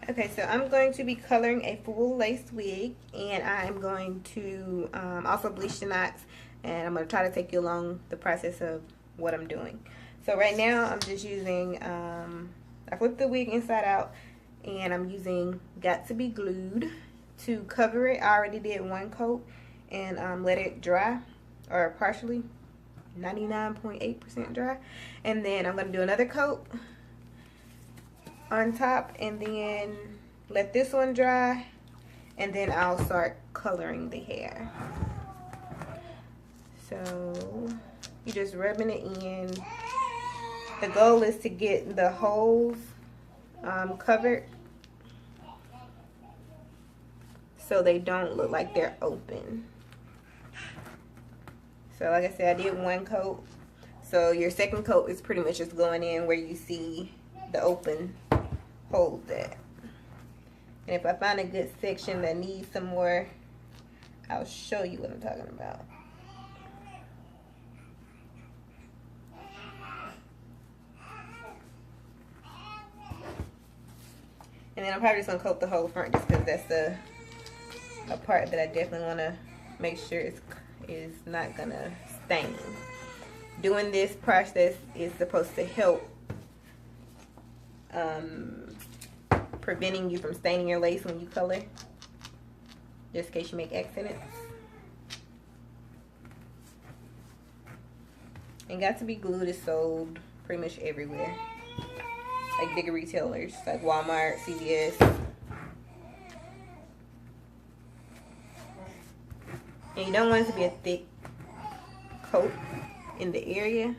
Okay, so I'm going to be coloring a full lace wig, and I'm going to also bleach the knots, and I'm going to try to take you along the process of what I'm doing. So right now I'm just using, I flipped the wig inside out, and I'm using Got to Be Glued to cover it. I already did one coat and let it dry, or partially, 99.8% dry, and then I'm going to do another coat on top and then let this one dry, and then I'll start coloring the hair. So you're just rubbing it in. The goal is to get the holes covered so they don't look like they're open. So like I said, I did one coat. So your second coat is pretty much just going in where you see the open holes at. And if I find a good section that needs some more, I'll show you what I'm talking about. And then I'm probably just going to coat the whole front just because that's a part that I definitely want to make sure is not going to stain. Doing this process is supposed to help preventing you from staining your lace when you color, just in case you make accidents. And Got to Be Glued is sold pretty much everywhere, like bigger retailers like Walmart, CVS. And you don't want it to be a thick coat in the area,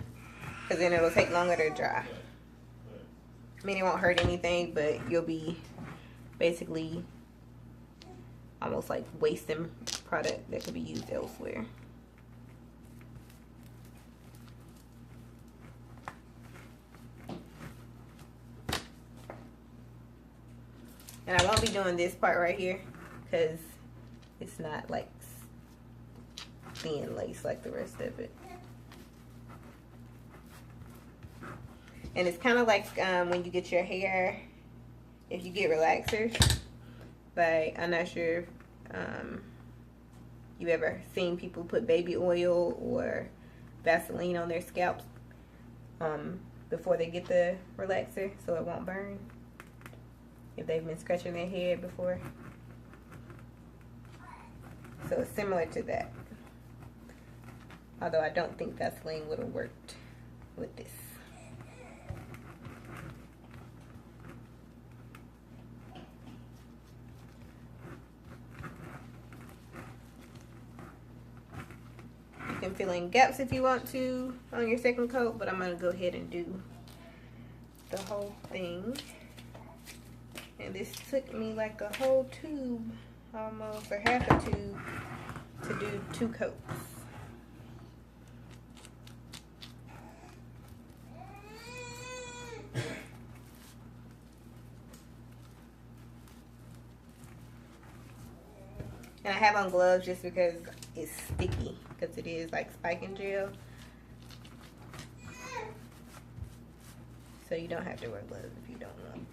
because then it'll take longer to dry. I mean, it won't hurt anything, but you'll be basically almost like wasting product that could be used elsewhere. And I won't be doing this part right here because it's not like thin lace like the rest of it. And it's kind of like when you get your hair, if you get relaxers, like I'm not sure if you've ever seen people put baby oil or Vaseline on their scalps before they get the relaxer so it won't burn, if they've been scratching their head before. So it's similar to that, although I don't think Vaseline would have worked with this. You can fill in gaps if you want to on your second coat, but I'm going to go ahead and do the whole thing. And this took me like a whole tube, almost, or half a tube, to do 2 coats. And I have on gloves just because it's sticky, because it is like spiking gel. So you don't have to wear gloves if you don't want.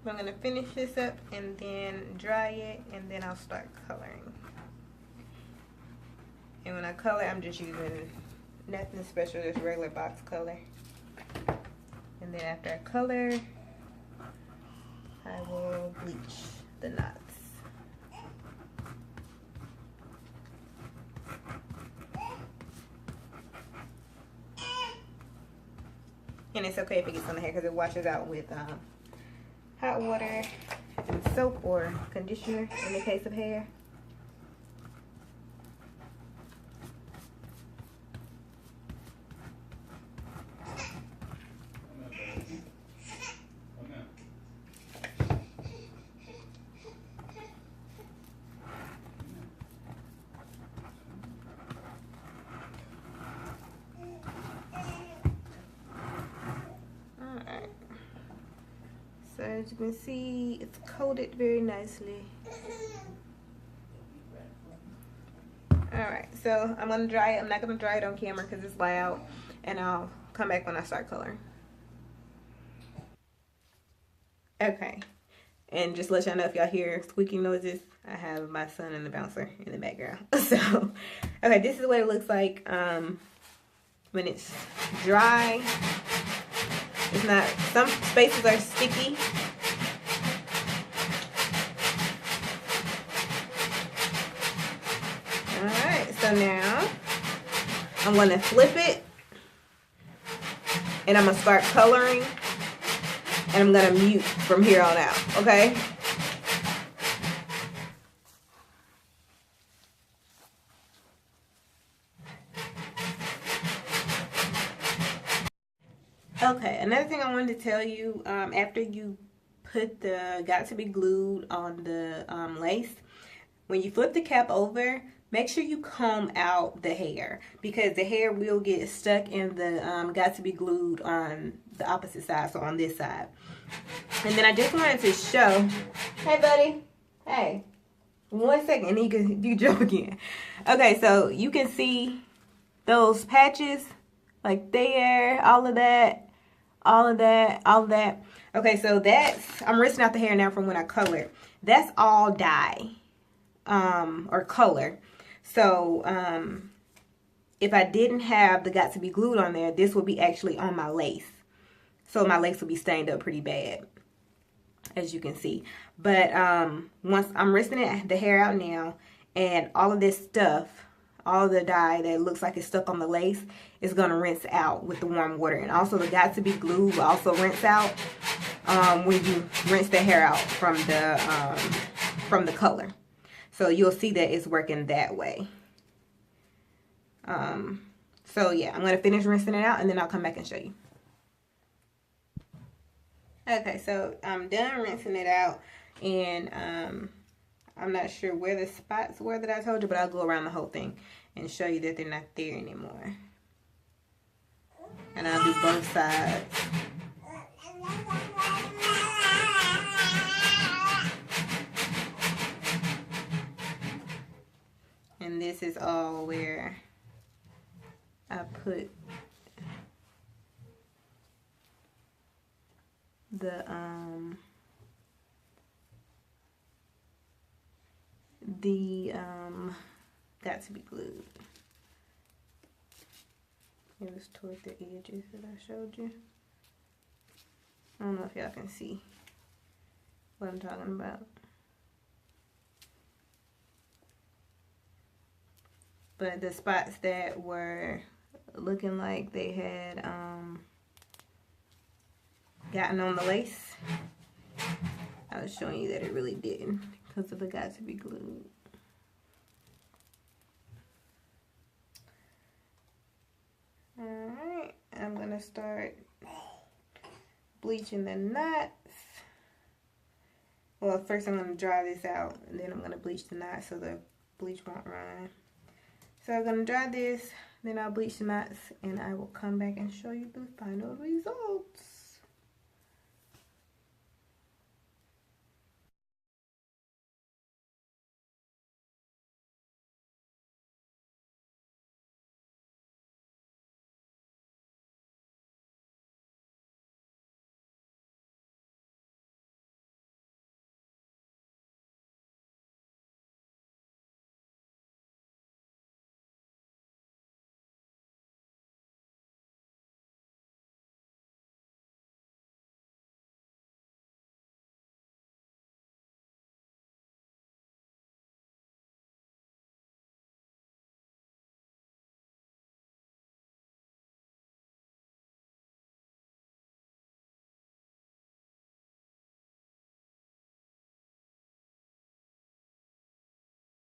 I'm going to finish this up and then dry it, and then I'll start coloring. And when I color, I'm just using nothing special, just regular box color. And then after I color, I will bleach the knots. And it's okay if it gets on the hair because it washes out with hot water and soap or conditioner in the case of hair. So as you can see, it's coated very nicely. so I'm gonna dry it. I'm not gonna dry it on camera because it's loud, and I'll come back when I start coloring. Okay, and just let y'all know if y'all hear squeaking noises, I have my son and the bouncer in the background. So, okay, this is what it looks like when it's dry. It's not, some spaces are sticky. Alright, so now I'm going to flip it and I'm going to start coloring, and I'm going to mute from here on out, okay? Okay, another thing I wanted to tell you, after you put the Got To Be Glued on the lace, when you flip the cap over, make sure you comb out the hair, because the hair will get stuck in the Got To Be Glued on the opposite side, so on this side. And then I just wanted to show, hey buddy, hey, 1 second, and you jump again. Okay, so you can see those patches, like there, all of that. Okay, so that's, I'm rinsing out the hair now from when I colored. That's all dye, or color. So, if I didn't have the Got To Be Glued on there, this would be actually on my lace. So my lace will be stained up pretty bad, as you can see. But, once I'm rinsing the hair out now, and all of this stuff, all the dye that looks like it's stuck on the lace is going to rinse out with the warm water. And also the Got To Be Glued will also rinse out when you rinse the hair out from the color. So you'll see that it's working that way. So yeah, I'm going to finish rinsing it out and then I'll come back and show you. Okay, so I'm done rinsing it out, and I'm not sure where the spots were that I told you, but I'll go around the whole thing and show you that they're not there anymore. And I'll do both sides. And this is all where I put the Got To Be Glued. It was toward the edges that I showed you. I don't know if y'all can see what I'm talking about. But the spots that were looking like they had gotten on the lace, I was showing you that it really didn't because of the Got To Be Glued. Alright, I'm going to start bleaching the knots. Well, first I'm going to dry this out, and then I'm going to bleach the knots so the bleach won't run. So I'm going to dry this, then I'll bleach the knots, and I will come back and show you the final results.